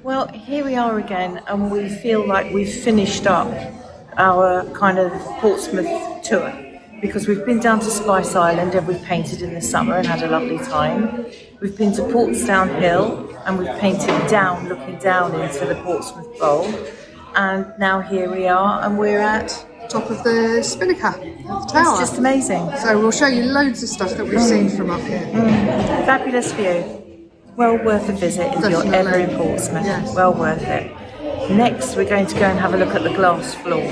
Well, here we are again, and we feel like we've finished up our kind of Portsmouth tour because we've been down to Spice Island and we've painted in the summer and had a lovely time. We've been to Portsdown Hill and we've painted down, looking down into the Portsmouth Bowl. And now here we are, and we're at Top of the Spinnaker Tower. It's just amazing. So we'll show you loads of stuff that we've seen from up here. Fabulous view. Well worth a visit if you're ever in Portsmouth. Yes. Well worth it. Next, we're going to go and have a look at the glass floor.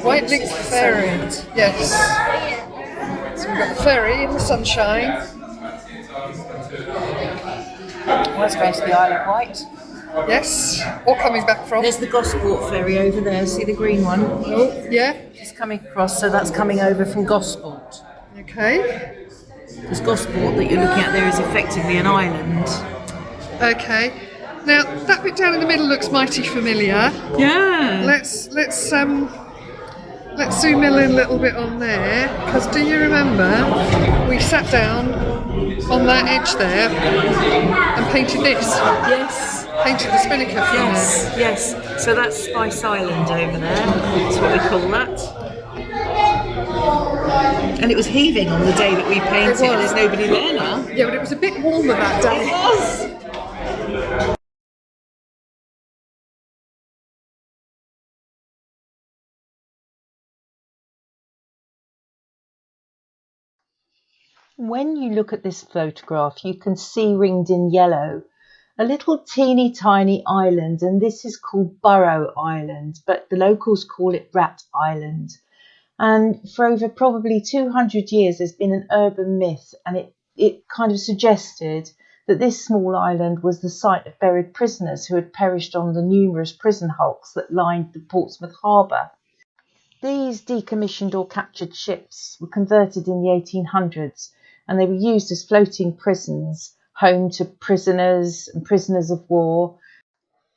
White Link Ferry. Yes. So we've got the ferry in the sunshine. Let's go to the Isle of Wight. Yes. Or coming back from. There's the Gosport ferry over there. See the green one? Oh, yeah. It's coming across, so that's coming over from Gosport. Okay. This Gosport that you're looking at there is effectively an island. Okay. Now that bit down in the middle looks mighty familiar. Yeah. Let's zoom in a little bit on there, because do you remember we sat down on that edge there and painted this? Yes. Painted the Spinnaker from Yes. there. Yes. So that's Spice Island over there. That's what we call that. And it was heaving on the day that we painted. It was. There's nobody there now. Yeah, but it was a bit warmer that day. It was. When you look at this photograph, you can see ringed in yellow a little teeny tiny island, and this is called Burrow Island, but the locals call it Rat Island. And for over probably 200 years, there's been an urban myth, and it kind of suggested that this small island was the site of buried prisoners who had perished on the numerous prison hulks that lined the Portsmouth harbour. These decommissioned or captured ships were converted in the 1800s, and they were used as floating prisons, home to prisoners and prisoners of war.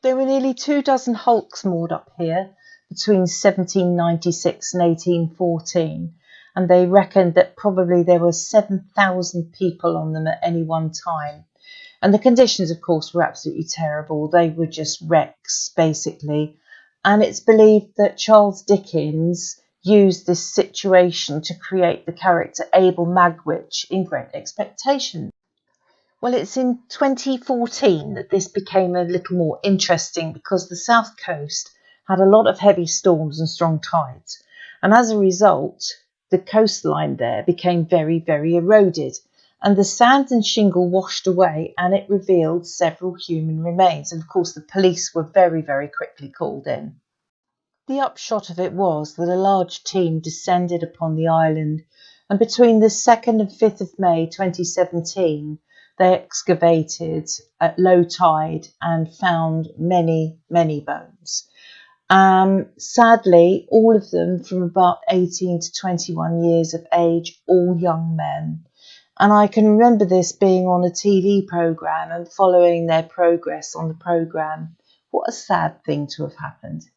There were nearly 24 hulks moored up here between 1796 and 1814, and they reckoned that probably there were 7,000 people on them at any one time. And the conditions, of course, were absolutely terrible. They were just wrecks, basically. And it's believed that Charles Dickens used this situation to create the character Abel Magwitch in Great Expectations. Well, it's in 2014 that this became a little more interesting because the south coast had a lot of heavy storms and strong tides. And as a result, the coastline there became very, very eroded. And the sand and shingle washed away, and it revealed several human remains. And of course, the police were very, very quickly called in. The upshot of it was that a large team descended upon the island, and between the 2nd and 5th of May 2017, they excavated at low tide and found many, many bones. Sadly, all of them from about 18 to 21 years of age, all young men. And I can remember this being on a TV programme and following their progress on the programme. What a sad thing to have happened.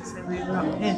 So we were up here.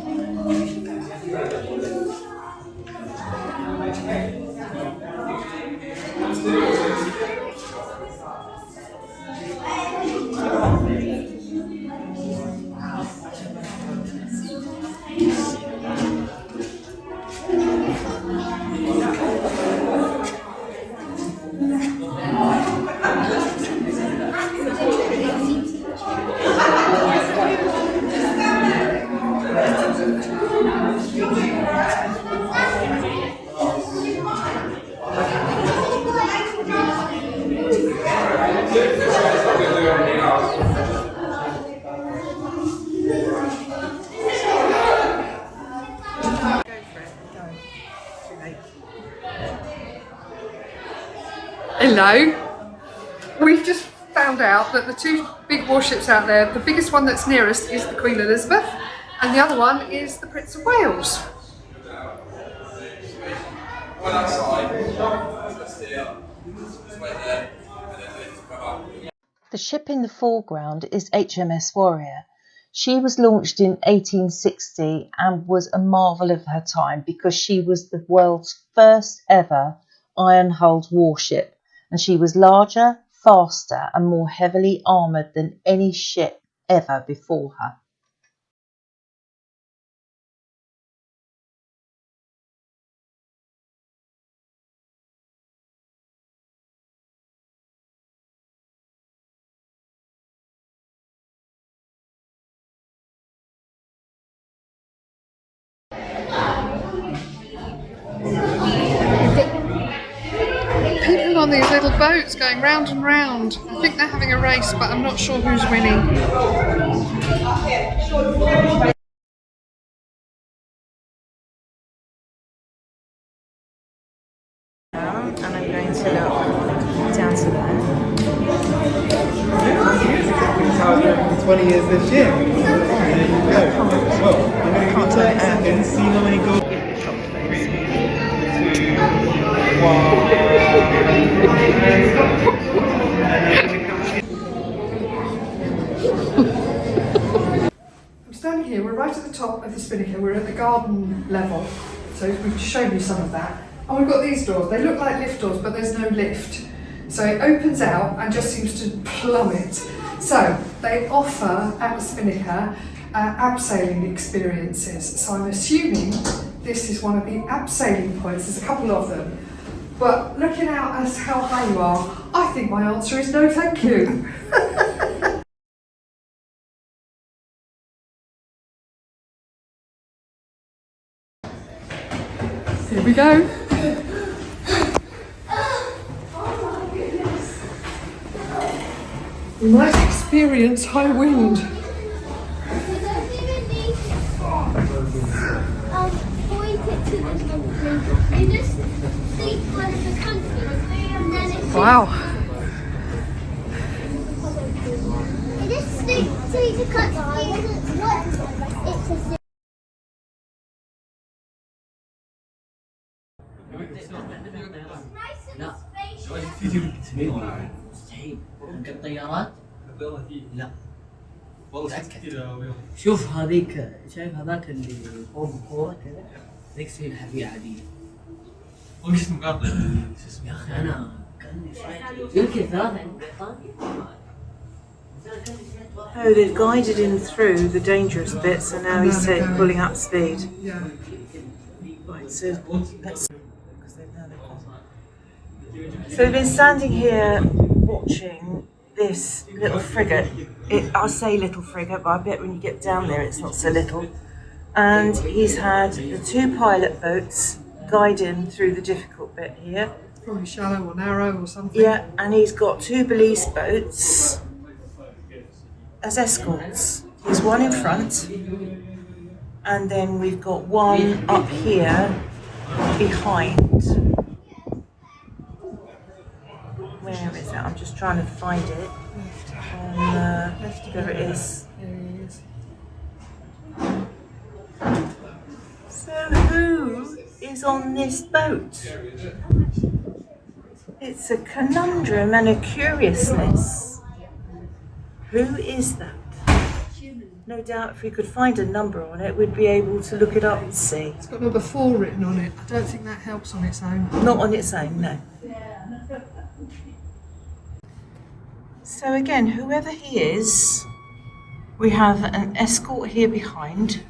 Hello. We've just found out that the two big warships out there, the biggest one that's nearest is the Queen Elizabeth, and the other one is the Prince of Wales. The ship in the foreground is HMS Warrior. She was launched in 1860 and was a marvel of her time because she was the world's first ever iron-hulled warship, and she was larger, faster and more heavily armoured than any ship ever before her. People on these little boats going round and round. I think they're having a race, but I'm not sure who's winning. And I'm going to look down to there. 20 years this year. Well, I'm going to give you 30 seconds, see how many goals. I'm standing here, we're right at the top of the Spinnaker, we're at the garden level, so we've shown you some of that. And we've got these doors, they look like lift doors, but there's no lift. So it opens out and just seems to plummet. So they offer at the Spinnaker abseiling experiences. So I'm assuming this is one of the abseiling points, there's a couple of them. But looking out as how high you are, I think my answer is no thank you. Here we go. We might experience high wind. Wow. الطيارات لا شوف هذيك شايف هذاك اللي فوق الكورة كذا ذيك تصير حفية عادية وش اسمه قاطع يا أخي أنا كأني سمعت يمكن ثلاثة عند بريطانيا. Oh, they've guided him through the dangerous bits and now he's pulling up speed. Yeah. Right, so we've been standing here watching this little frigate. I'll say little frigate, but I bet when you get down there it's not so little. And he's had the two pilot boats guide him through the difficult bit here. Probably shallow or narrow or something. Yeah, and he's got two police boats as escorts. There's one in front, and then we've got one up here behind. Where is it? I'm just trying to find it. There it is. So who is on this boat? It's a conundrum and a curiousness. Who is that? No doubt if we could find a number on it, we'd be able to look it up and see. It's got number 4 written on it. I don't think that helps on its own. Not on its own, no. So again, whoever he is, we have an escort here behind.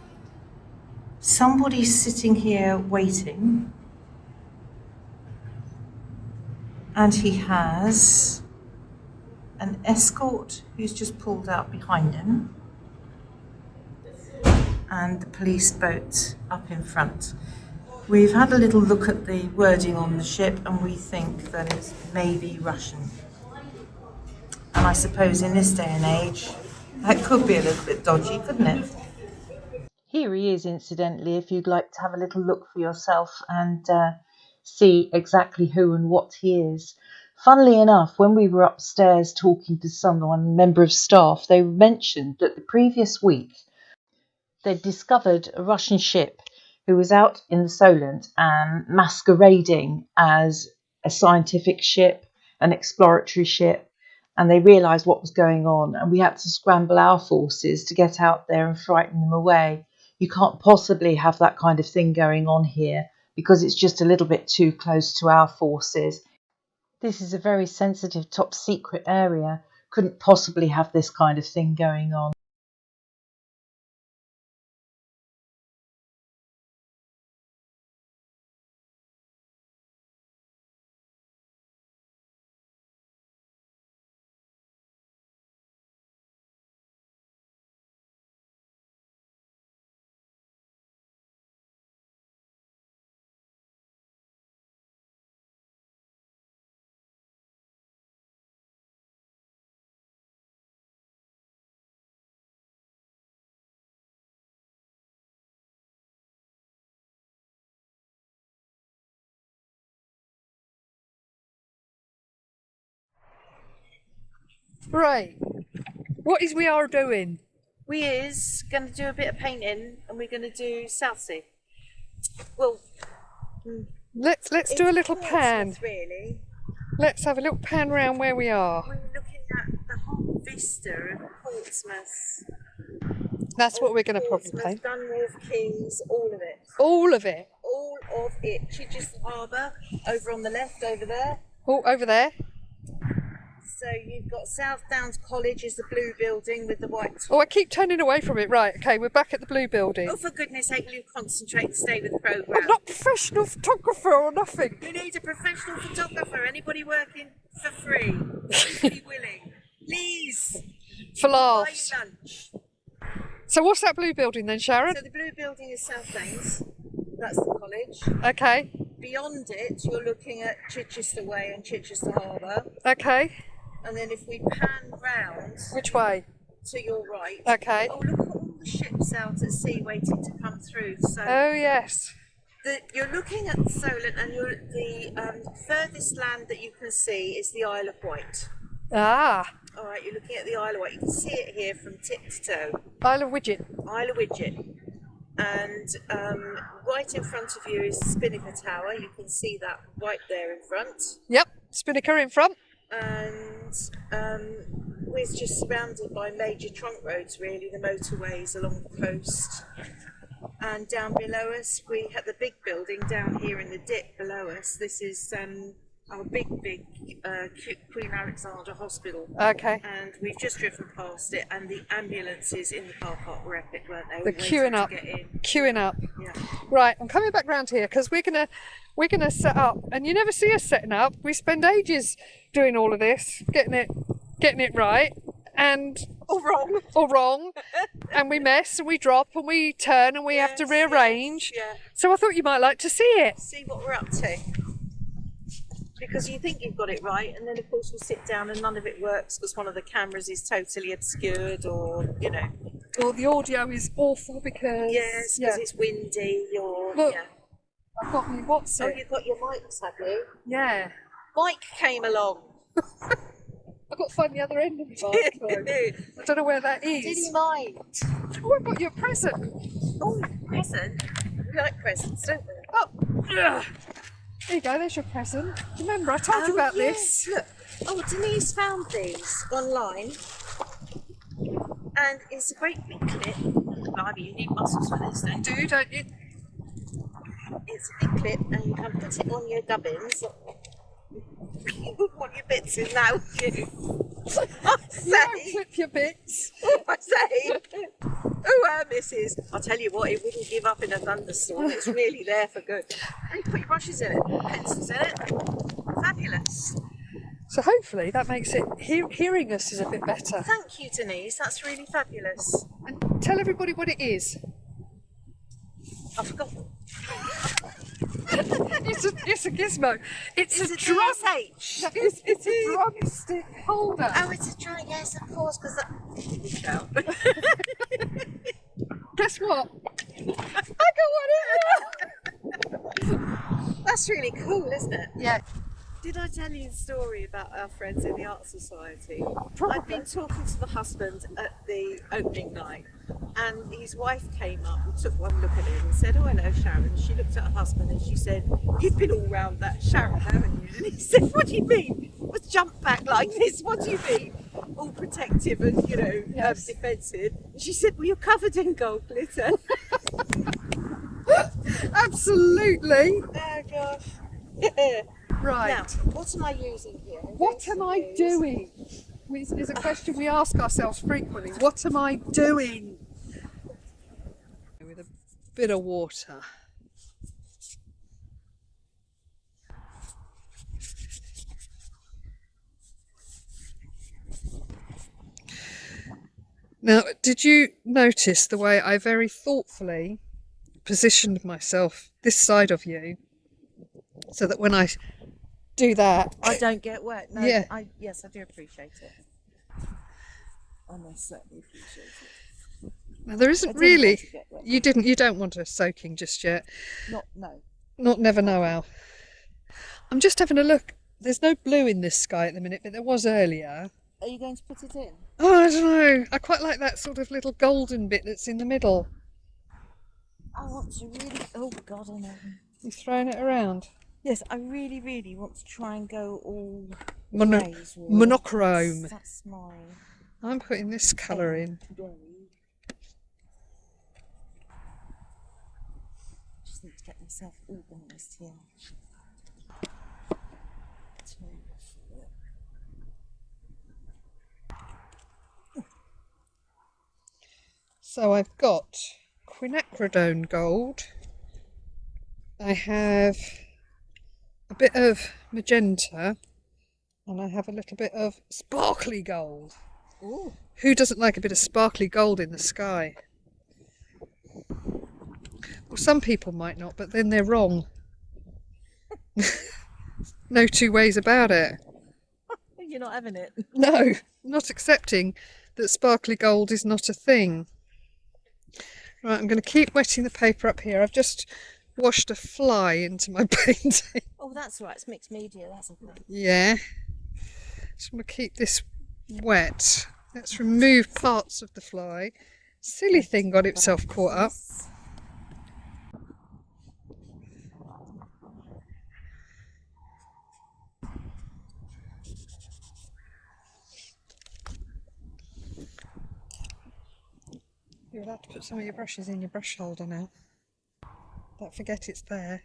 Somebody's sitting here waiting. And he has an escort who's just pulled out behind him. And the police boat up in front. We've had a little look at the wording on the ship and we think that it's maybe Russian. And I suppose in this day and age, that could be a little bit dodgy, couldn't it? Here he is, incidentally, if you'd like to have a little look for yourself and see exactly who and what he is. Funnily enough, when we were upstairs talking to someone, a member of staff, they mentioned that the previous week they'd discovered a Russian ship who was out in the Solent and masquerading as a scientific ship, an exploratory ship, and they realised what was going on, and we had to scramble our forces to get out there and frighten them away. You can't possibly have that kind of thing going on here because it's just a little bit too close to our forces. This is a very sensitive, top secret area. Couldn't possibly have this kind of thing going on. Right, what is we are doing? We is going to do a bit of painting and we're going to do Southsea. Well, Let's do a little pan. really. Let's have a little pan round where we are. We're looking at the whole vista of Portsmouth. That's what we're going to probably paint. Dunwolf Kings, all of it. All of it. All of it. Chichester Harbour, over on the left, over there. Oh, over there. So you've got South Downs College is the blue building with the white top. Oh, I keep turning away from it. Right, okay, we're back at the blue building. Oh, for goodness sake, will you concentrate and stay with the programme? I'm not a professional photographer or nothing. You need a professional photographer. Anybody working for free? Anybody willing? Please. For Buy laughs. your lunch. So what's that blue building then, Sharon? So the blue building is South Downs. That's the college. Okay, Beyond it, you're looking at Chichester Way and Chichester Harbour. okay. And then if we pan round Which way? to your right. Okay. Oh, look at all the ships out at sea waiting to come through. So Oh, yes. you're looking at Solent, and the furthest land that you can see is the Isle of Wight. Ah, All right, you're looking at the Isle of Wight. You can see it here from tip to toe. Isle of Widget. Isle of Widget. And right in front of you is Spinnaker Tower. You can see that right there in front. Yep, Spinnaker in front. And we're just surrounded by major trunk roads, really, the motorways along the coast. And down below us, we have the big building down here in the dip below us. This is our big Queen Alexandra Hospital. Okay. And we've just driven past it, and the ambulances in the car park were epic, weren't they? They're queuing up. Queuing up. Yeah. Right, I'm coming back round here because we're gonna set up, and you never see us setting up. We spend ages doing all of this, getting it right, and All wrong. or wrong, and we mess and we drop and we turn and we have to Yes, rearrange. Yeah. So I thought you might like to see it. See what we're up to. Because you think you've got it right, and then of course we sit down and none of it works because one of the cameras is totally obscured, or Well, the audio is awful because yes, because it's windy, or Look. yeah. I've got me what's Oh, it? you've got your mics, have you? Yeah, Mike came along. I've got to find the other end of the microphone. I don't know where that is. Did he mind? Oh, I've got your present. Oh, present. We like presents, don't we? Oh, ugh. There you go. There's your present. Remember, I told you about yes, this. Look. Oh, Denise found these online, and it's a great big clip. Blimey, you need muscles for this, don't you? Don't you? It's a big clip, and you can put it on your gubbins. You wouldn't want your bits in now, would you? I You don't say, clip your bits. I say. Oh, missus. I'll tell you what, it wouldn't give up in a thunderstorm. It's really there for good. And you put your brushes in it, pencils in it. Fabulous. So hopefully that makes it hearing us is a bit better. Thank you, Denise. That's really fabulous. And tell everybody what it is. I forgot. It's a gizmo. It's a drum. DSH. No, it's a drumstick holder. Oh, it's a drum. Yes, of course, because that. Guess what? I got one in. That's really cool, isn't it? Yeah. Did I tell you the story about our friends in the Art Society? I'd been talking to the husband at the opening night, and his wife came up and took one look at him and said, "Oh, hello, Sharon." She looked at her husband and she said, "You've been all round that Sharon, haven't you?" And he said, "What do you mean? Was jumped back like this? What do you mean? All protective and, defensive." And she said, "Well, you're covered in gold glitter." Absolutely. Oh, gosh. Right. Now, what am I using here? What am I doing? Is a question we ask ourselves frequently. What am I doing? With a bit of water. Now, did you notice the way I very thoughtfully positioned myself this side of you so that when I do that, I don't get wet. No, Yeah. Yes, I do appreciate it. I most certainly appreciate it. now there I isn't didn't really. want to get wet. You don't want a soaking just yet. No. Not never know how. I'm just having a look. There's no blue in this sky at the minute, but there was earlier. Are you going to put it in? Oh, I don't know. I quite like that sort of little golden bit that's in the middle. I want to really. Oh God, I know. You throwing it around? Yes, I really, really want to try and go all Mono- greys, really. monochrome. That's my I'm putting this colour in. very. Just need to get myself organised here. So I've got quinacridone gold. I have a bit of magenta, and I have a little bit of sparkly gold. Ooh. Who doesn't like a bit of sparkly gold in the sky? Well, some people might not, but then they're wrong. No two ways about it. You're not having it. No, not accepting that sparkly gold is not a thing. Right, I'm going to keep wetting the paper up here. I've just washed a fly into my painting. Oh, that's right. It's mixed media. That's okay. Yeah. Just want to keep this wet. Let's remove parts of the fly. Silly thing got itself caught up. You're allowed to put some of your brushes in your brush holder now. Don't forget it's there.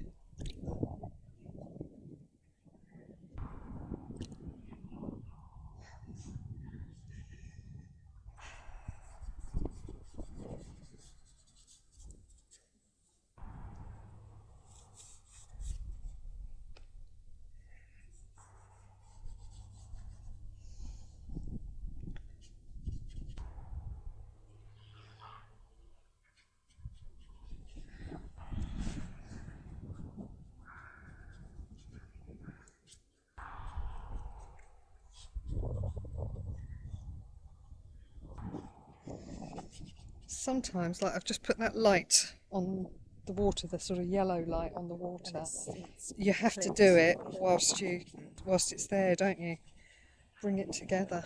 Sometimes, like I've just put that light on the water, the sort of yellow light on the water. You have to do it whilst it's there, don't you? Bring it together.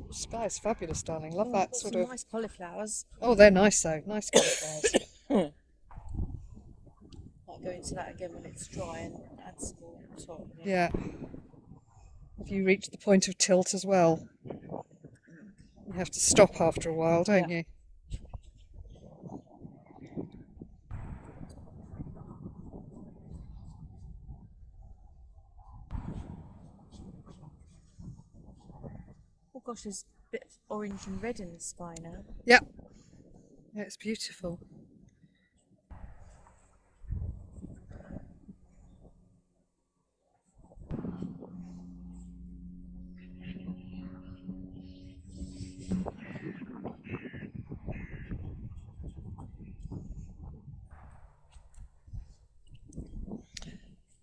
The sky's fabulous, darling. Love that sort of. Nice cauliflowers. Oh, they're nice though. Nice cauliflowers. Might go into that again when it's dry and add some more on top. Yeah. Have you reached the point of tilt as well? You have to stop after a while, don't you? Oh gosh, there's a bit of orange and red in the sky now. Yep. Yeah, it's beautiful.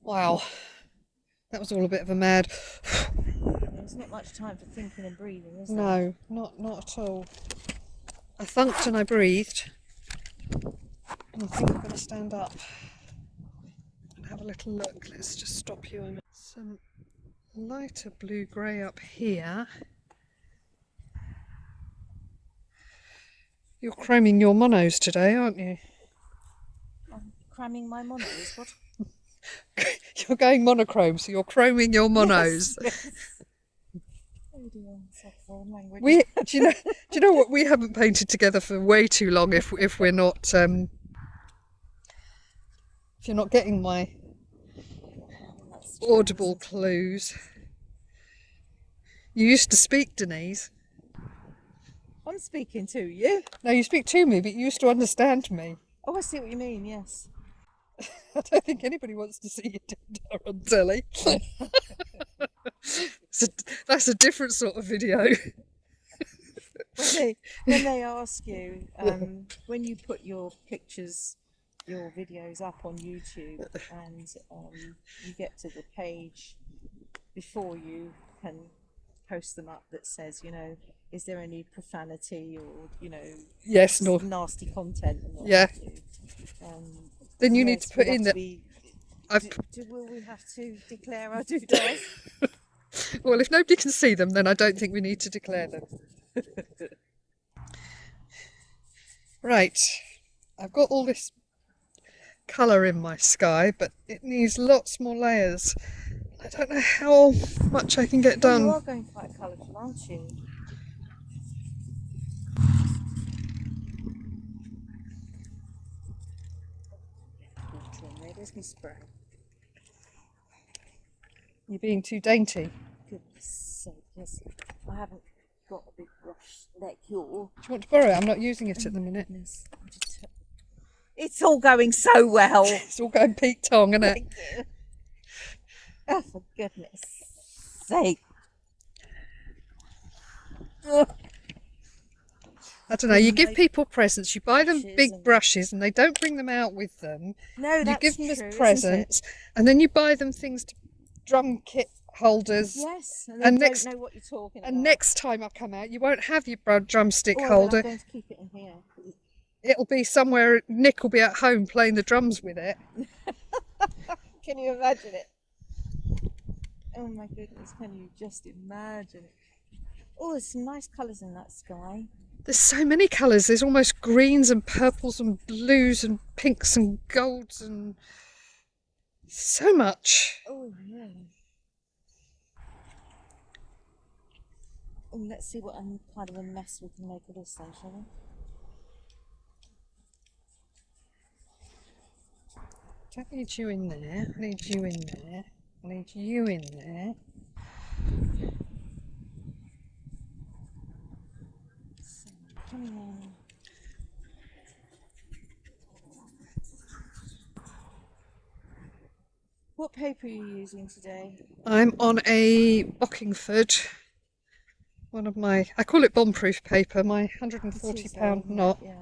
Wow, that was all a bit of a mad. There's not much time for thinking and breathing, is there? No, not at all. I thunked and I breathed. And I think I'm going to stand up and have a little look. Let's just stop you a minute. Some lighter blue-grey up here. You're chroming your monos today, aren't you? I'm cramming my monos. What? You're going monochrome, so you're chroming your monos. Yes. Oh dear, such foreign language. Do you know what? We haven't painted together for way too long. If we're not, if you're not getting my audible clues. You used to speak, Denise. I'm speaking to you. No, you speak to me, but you used to understand me. Oh, I see what you mean, yes. I don't think anybody wants to see you down on telly. That's a different sort of video. When they ask you, when you put your pictures, your videos up on YouTube, and you get to the page before you can post them up that says, is there any profanity or, Yes, no. nasty content? And what Yeah. have you. Then you Yes, need to put we in have that. will we have to declare our doodles? Well, if nobody can see them, then I don't think we need to declare them. Right, I've got all this colour in my sky, but it needs lots more layers. I don't know how much I can get done. You are going quite colourful, aren't you? There's my spray. You're being too dainty. Goodness sake, yes. I haven't got a big brush like you. Do you want to borrow it? I'm not using it at the minute. It's all going so well. It's all going Pete Tong, isn't it? Oh, for goodness sake. I don't know, you give people presents, you buy them big brushes and they don't bring them out with them. No, that's you give them true, as presents and then you buy them things to drum kit holders. Yes, and and they next, don't know what you're talking about. And next time I come out, you won't have your drumstick I'm holder. going to keep it in here. It'll be somewhere, Nick will be at home playing the drums with it. Can you imagine it? Oh my goodness, can you just imagine it? Oh, there's some nice colours in that sky. There's so many colours. There's almost greens and purples and blues and pinks and golds and so much. Oh, yeah. Oh, let's see what kind of a mess we can make of this then, shall we? Don't need you in there. I need you in there. I need you in there. Come on. What paper are you using today? I'm on a Bockingford. One of my, I call it bomb-proof paper, my £140 knot. Yeah.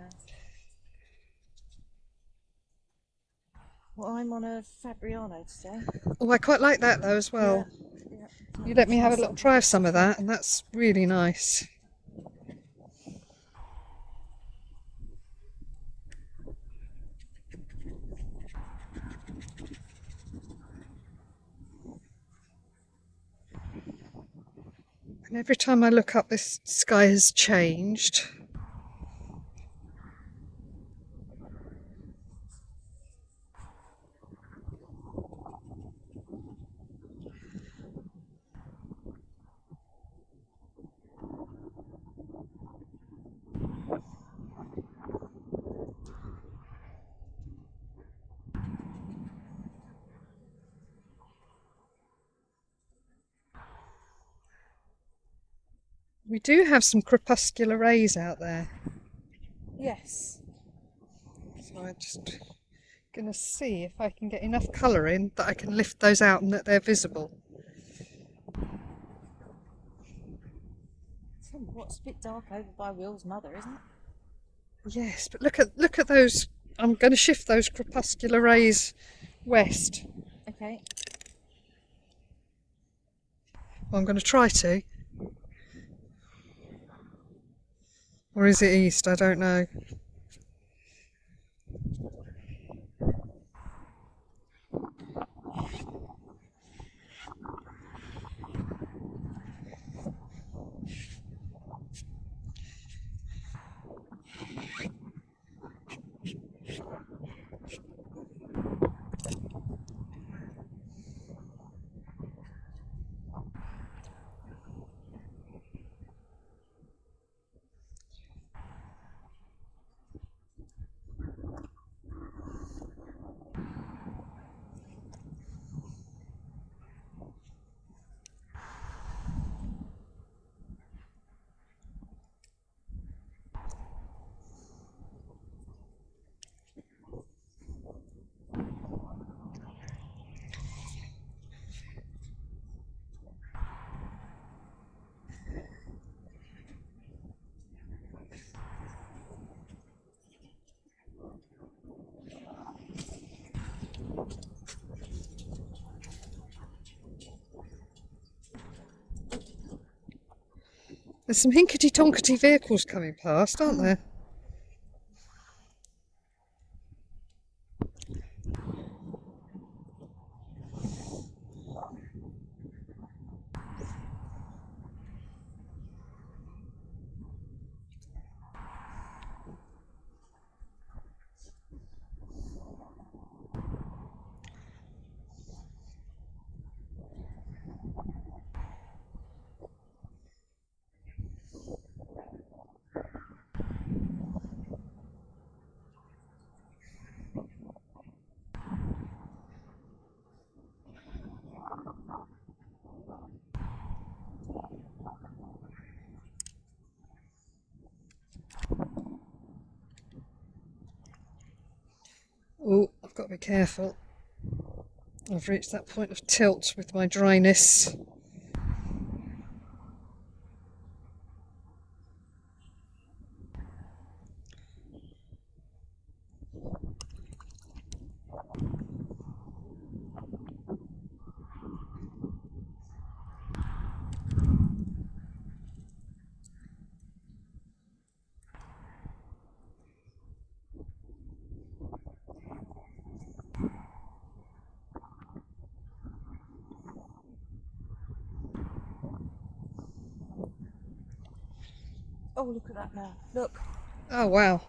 Well, I'm on a Fabriano today. Oh, I quite like that though as well. Yeah. You let me have a little try of some of that and that's really nice. And every time I look up, this sky has changed. We do have some crepuscular rays out there. Yes. So I'm just going to see if I can get enough colour in that I can lift those out and that they're visible. What's a bit dark over by Will's mother, isn't it? Yes, but look at those. I'm going to shift those crepuscular rays west. Okay. Well, I'm going to try to. Or is it east? I don't know. There's some hinkety-tonkety vehicles coming past, aren't there? Oh, I've got to be careful. I've reached that point of tilt with my dryness. Oh, look at that now. Look. Oh, wow.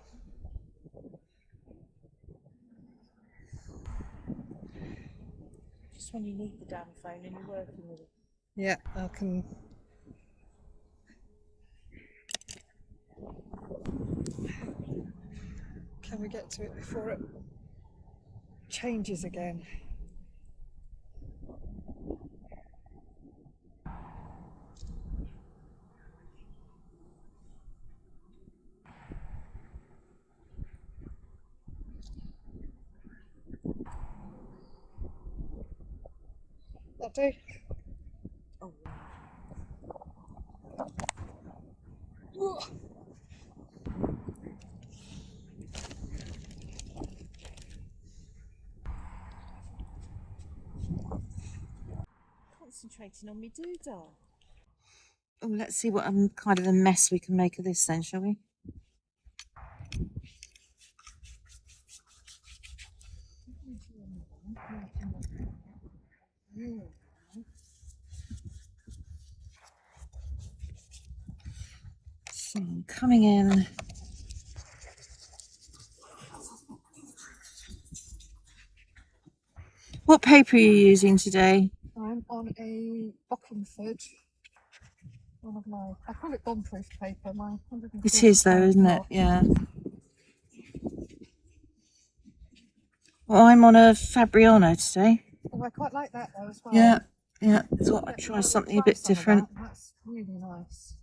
Just when you need the damn phone and you're working with it. Yeah, I can. Can we get to it before it changes again? That do? Oh, concentrating on me doodah. Oh, let's see what kind of a mess we can make of this then, shall we? So, coming in. What paper are you using today? I'm on a Bockingford. One of my, I call it bomb-proof paper. My 140 It is though, isn't it? lot. Yeah. Well, I'm on a Fabriano today. Oh, I quite like that though as well. Yeah, yeah. Thought I'd Yeah, try I'll something a try bit some of different. that. That's really nice.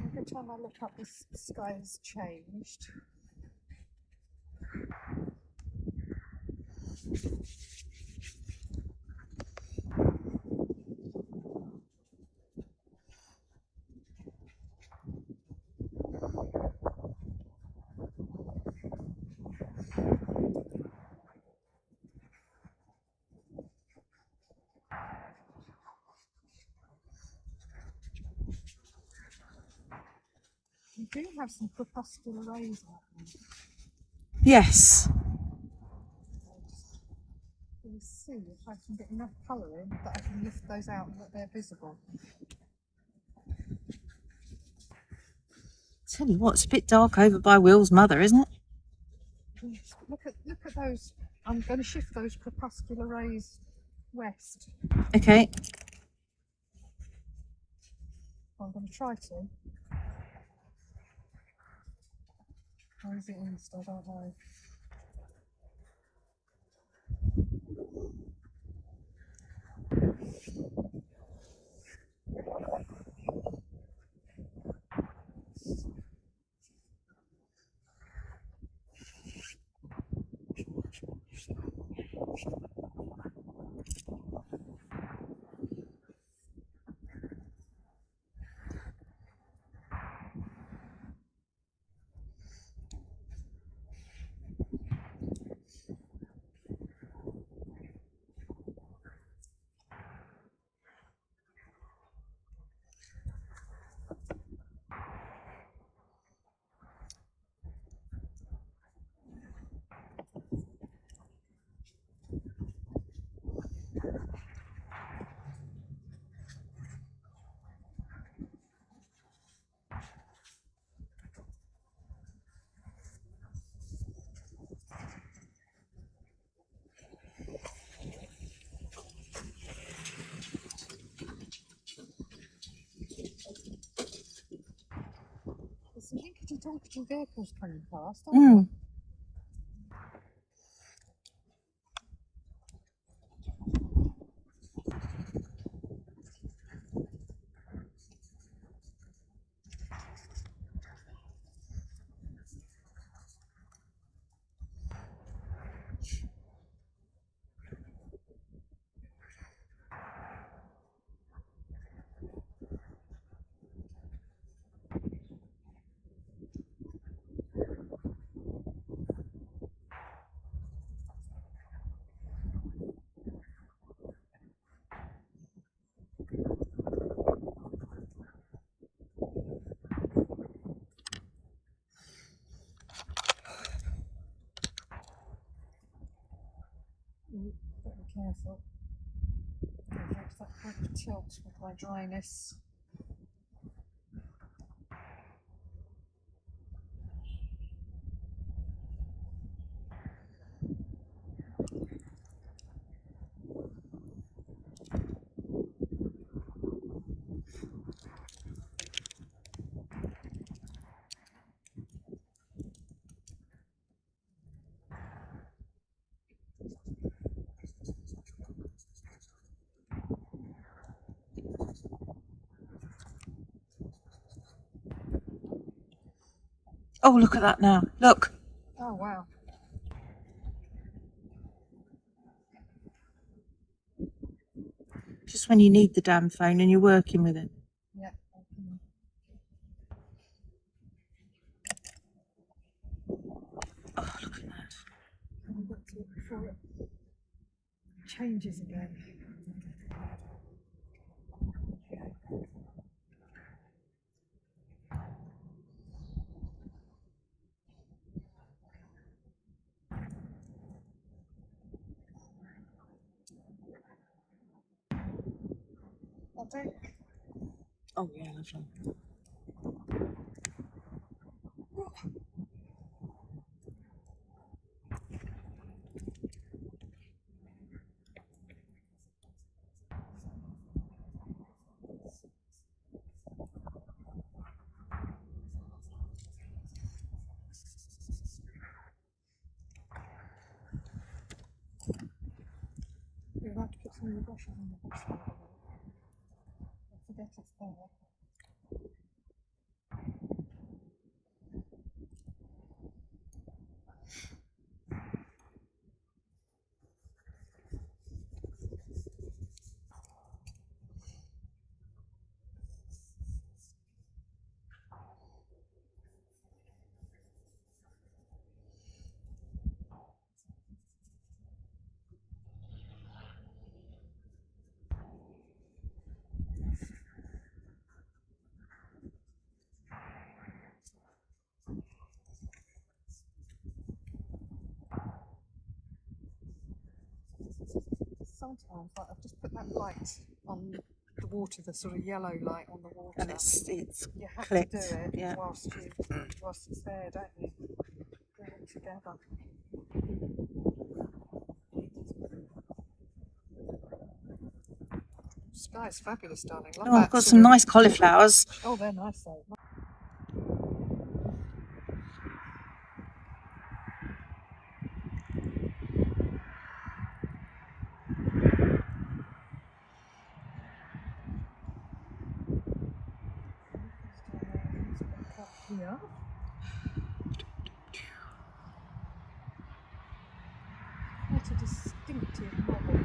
Every time I look up, the sky has changed. You do have some crepuscular rays on them. Yes. We'll see if I can get enough colour in that I can lift those out and that they're visible. Tell you what, it's a bit dark over by Will's mother, isn't it? Yes, look at those. I'm going to shift those crepuscular rays west. Okay. I'm going to try to. Or is it east? I don't know. talking vehicles coming past, aren't Mm. they? Better be careful. Don't go to that point of tilt with my dryness. Oh, look at that now. Look. Oh wow. Just when you need the damn phone and you're working with it. Yeah. Oh, look at that. I've got to it before it changes again. I'll do. Oh, yeah, lovely. You're about to put some of the brushes on the back side of it. I forget it's there. Sometimes, like I've just put that light on the water, the sort of yellow light on the water. And it's you have clicked. to do it Yeah. whilst it's there, don't you? Bring it together. Sky's fabulous, darling. Love Oh, that I've got sort some of- nice cauliflowers. Oh, they're nice though. Here. Quite a distinctive novel.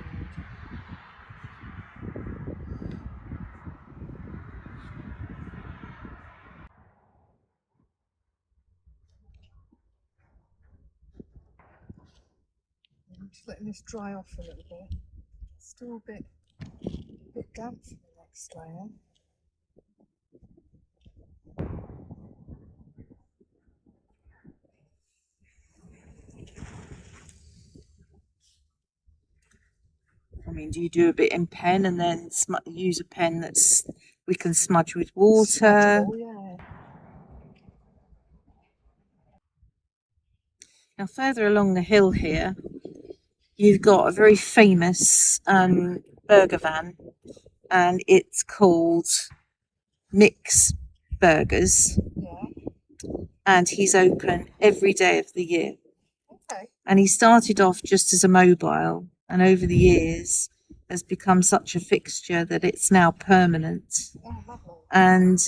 I'm just letting this dry off a little bit. Still a bit damp for the next layer. I mean, do you do a bit in pen and then use a pen we can smudge with water? Smudgeable, yeah. Now, further along the hill here, you've got a very famous burger van, and it's called Nick's Burgers. Yeah. and he's open every day of the year. Okay. And he started off just as a mobile, and over the years has become such a fixture that it's now permanent. Oh, lovely. And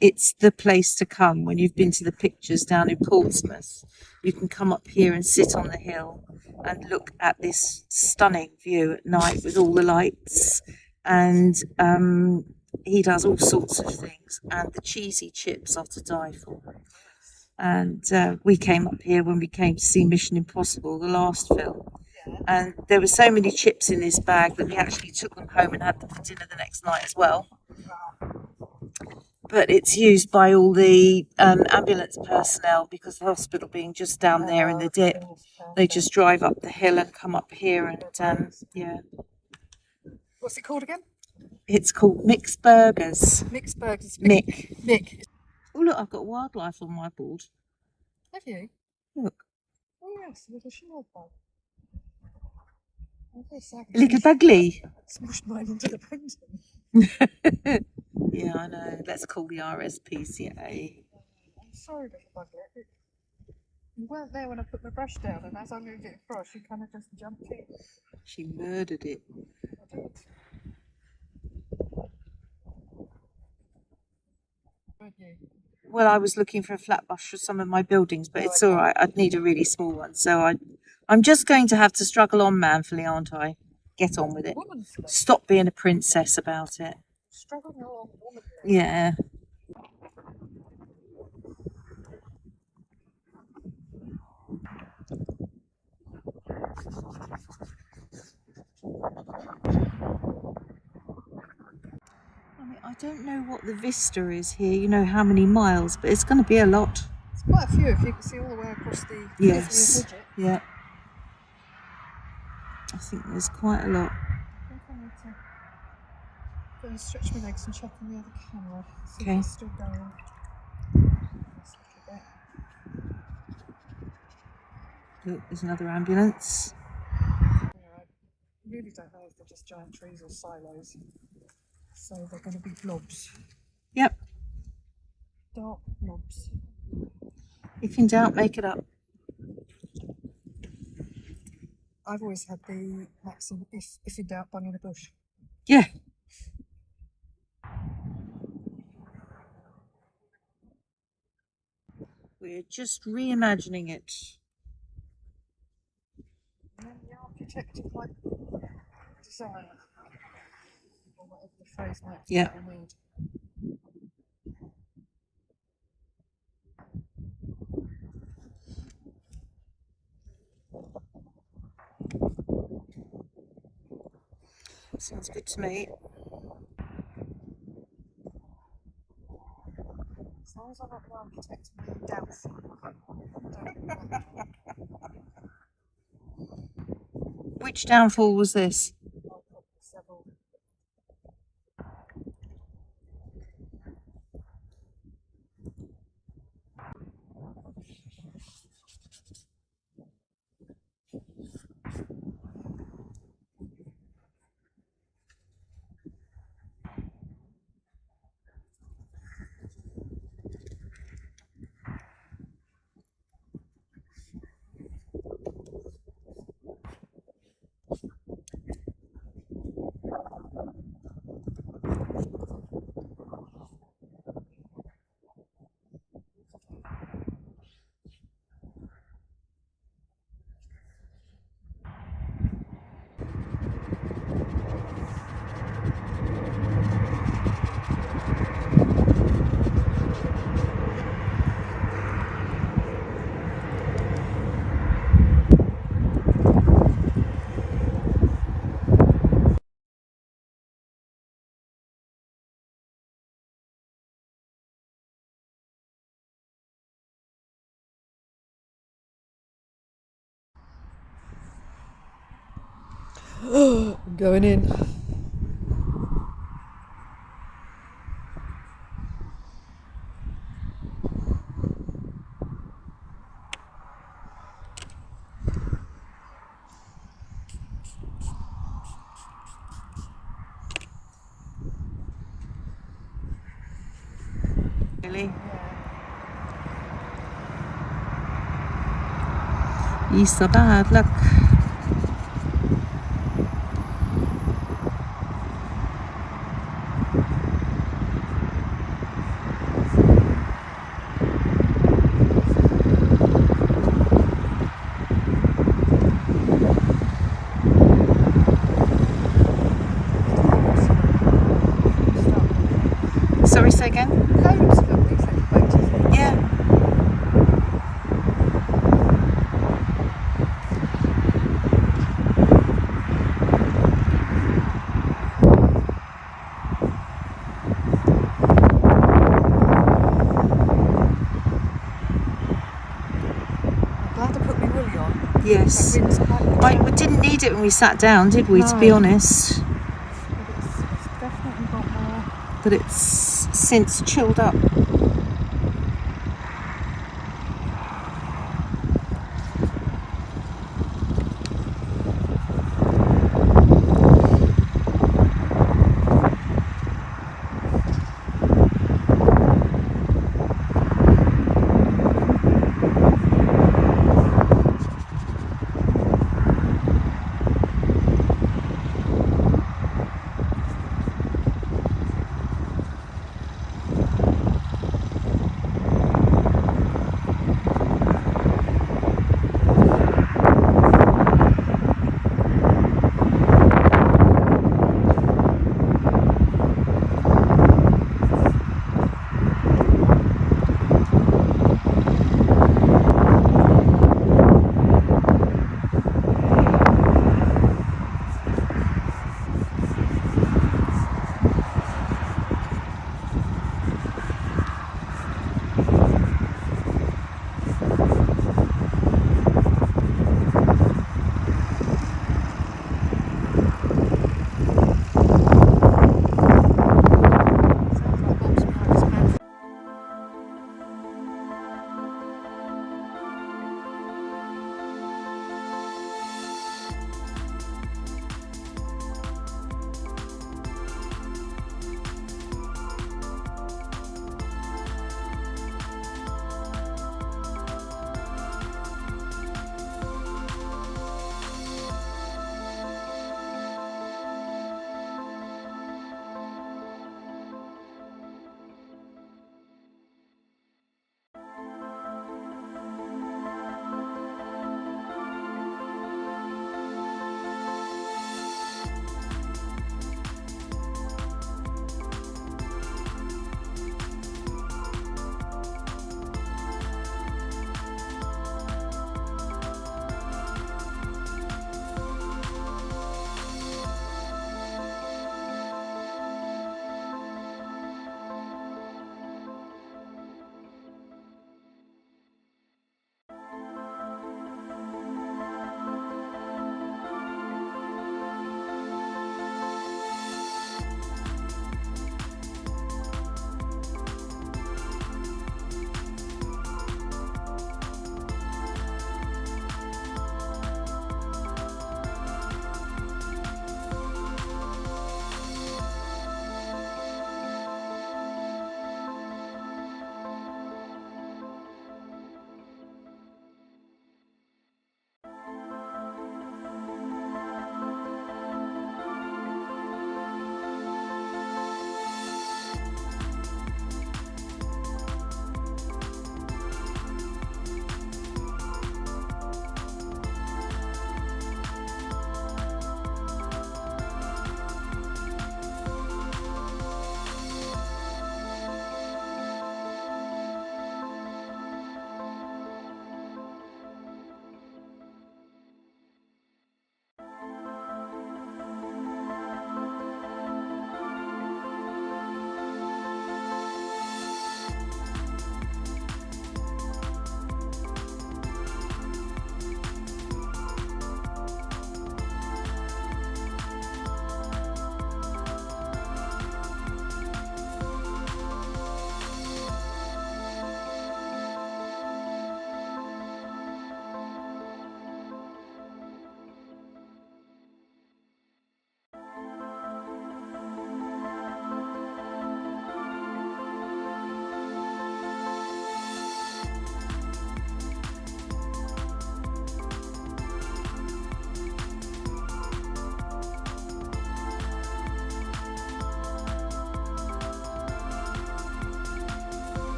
it's the place to come when you've been to the pictures down in Portsmouth. You can come up here and sit on the hill and look at this stunning view at night with all the lights. And he does all sorts of things, and the cheesy chips are to die for. And we came up here when we came to see Mission Impossible, the last film. And there were so many chips in this bag that we actually took them home and had them for dinner the next night as well. But it's used by all the ambulance personnel because the hospital being just down there in the dip. They just drive up the hill and come up here and yeah. What's it called again? It's called Mick's Burgers. Mick's Burgers. Mick. Mick. Oh look, I've got wildlife on my board. Have you? Look. Oh yes, a little shield bug. Oh, A little bugly. Smushed mine into the painting. Yeah, I know. Let's call the RSPCA. I'm sorry, little buglet. You weren't there when I put my brush down, and as I moved it across, you kind of just jumped in. She murdered it. I did. Weren't you? Well, I was looking for a flat brush for some of my buildings, but it's all right. I'd need a really small one, so I'm just going to have to struggle on manfully, aren't I? Get on with it. Womanfully. Stop being a princess about it. Struggling along womanfully. Yeah. I don't know what the vista is here, you know, how many miles, but it's going to be a lot. It's quite a few if you can see all the way across the Yes. widget. Yeah. I think there's quite a lot. I think I need to go and stretch my legs and check on the other camera. See Okay. if it's still going. Just a little bit. Look, there's another ambulance. Yeah, I really don't know if they're just giant trees or silos. So they're going to be blobs. Yep. Dark blobs. If in doubt, make it up. I've always had the maxim, if in doubt, bung in a bush. Yeah. We're just reimagining it. And then the architect might design, or whatever the phrase might be. Yeah. Need. Sounds good to me. As long as I'm not the architect, I'm doubtful. Which downfall was this? Several. I'm going in. Really? Isabad, look. Sorry, say again? Loads of them, these little boaties. Yeah. Glad I put my woolly on. Yes. That wind's quite We didn't need it when we sat down, did we, to be No. honest? But it's definitely got more. But it's since chilled up.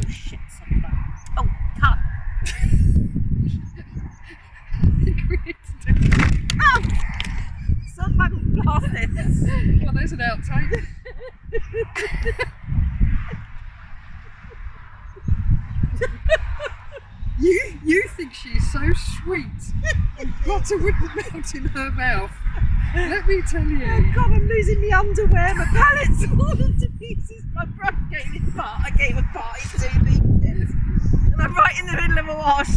shit, somebody. Oh, cut. Oh! Somebody blast this. Well, there's an outtake. You think she's so sweet and butter wouldn't melt in her mouth. Let me tell you. Oh God, I'm losing my underwear, my pallet's falling to pieces, my brush gave it apart, I gave a part in 2 pieces. And I'm right in the middle of a wash.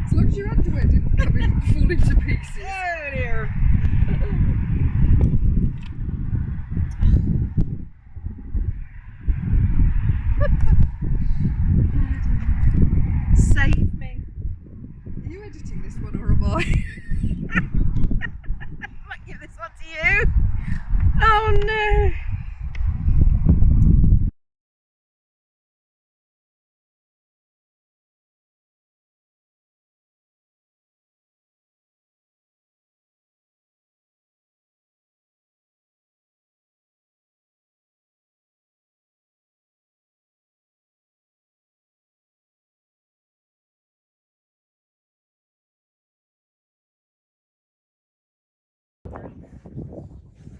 As long as your underwear didn't fall into pieces. Oh dear. Save me. Are you editing this one or am I? I might give this one to you. Oh no.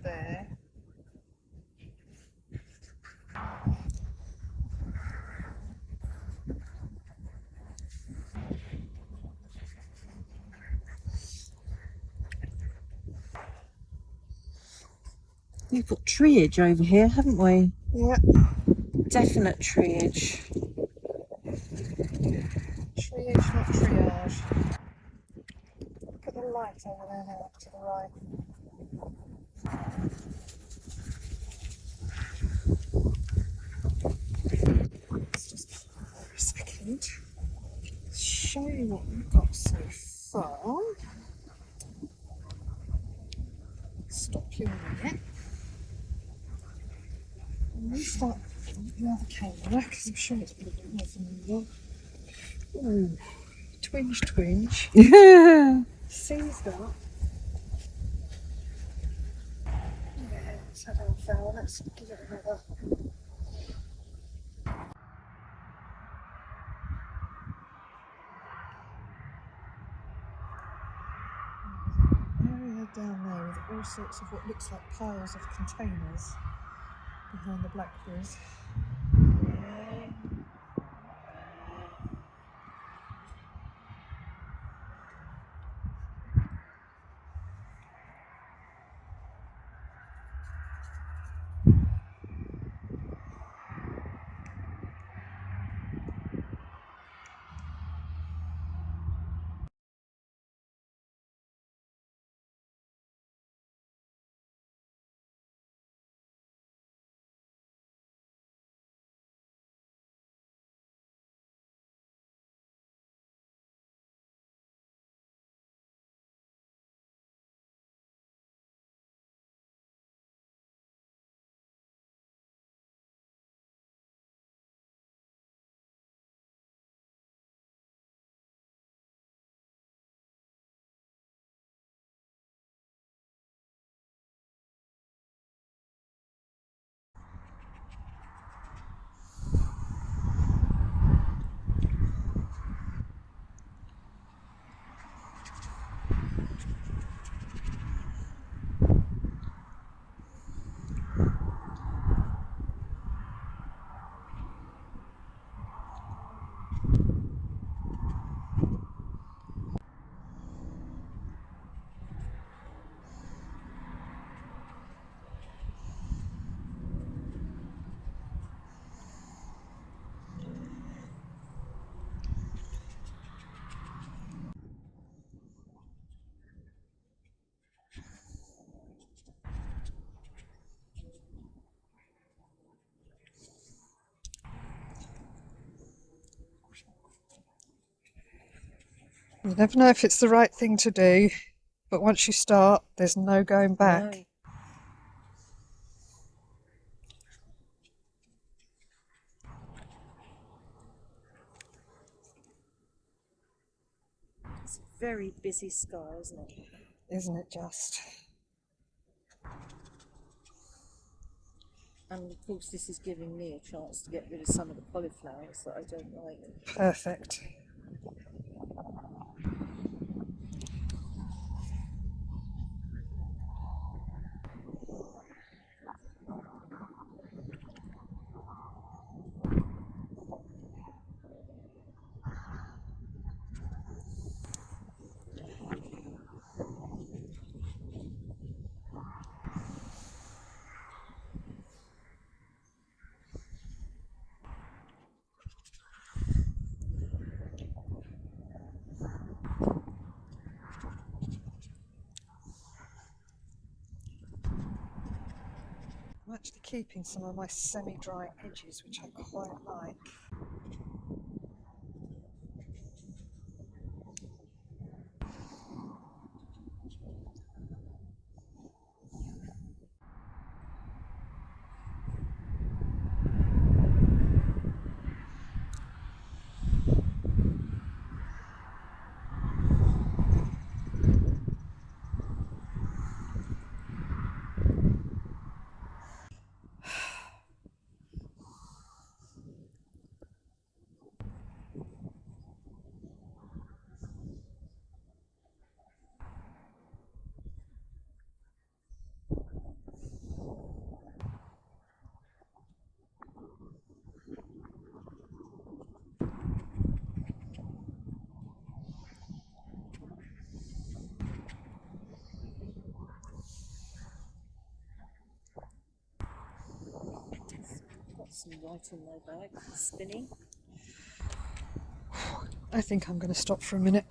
There. We've got treeage over here, haven't we? Yeah. Definite treeage. Triage, not triage. Look at the light over there now, to the right. Let's just for a second show you what we've got so far. Stop you a minute. And restart the other camera because I'm sure it's a little bit more familiar. Ooh, twinge. Yeah. Sees that. Yeah, let's have our foul. Let's give it another. Area down there with all sorts of what looks like piles of containers behind the blackberries. You never know if it's the right thing to do, but once you start, there's no going back. No. It's a very busy sky, isn't it? Isn't it just? And of course this is giving me a chance to get rid of some of the cauliflowers that I don't like. Perfect. I'm actually keeping some of my semi-dry edges, which I quite like. Got some white in my bag for spinning. I think I'm going to stop for a minute.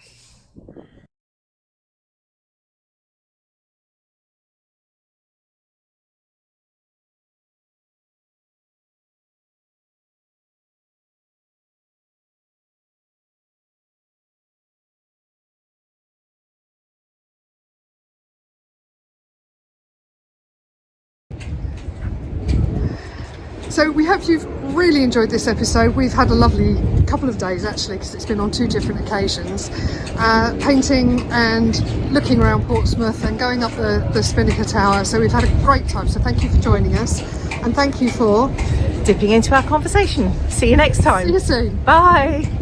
So we hope you've really enjoyed this episode. We've had a lovely couple of days actually, because it's been on 2 different occasions, painting and looking around Portsmouth and going up the Spinnaker Tower. So we've had a great time, so thank you for joining us, and thank you for Dipping into our conversation. See you next time. see you soon. Bye.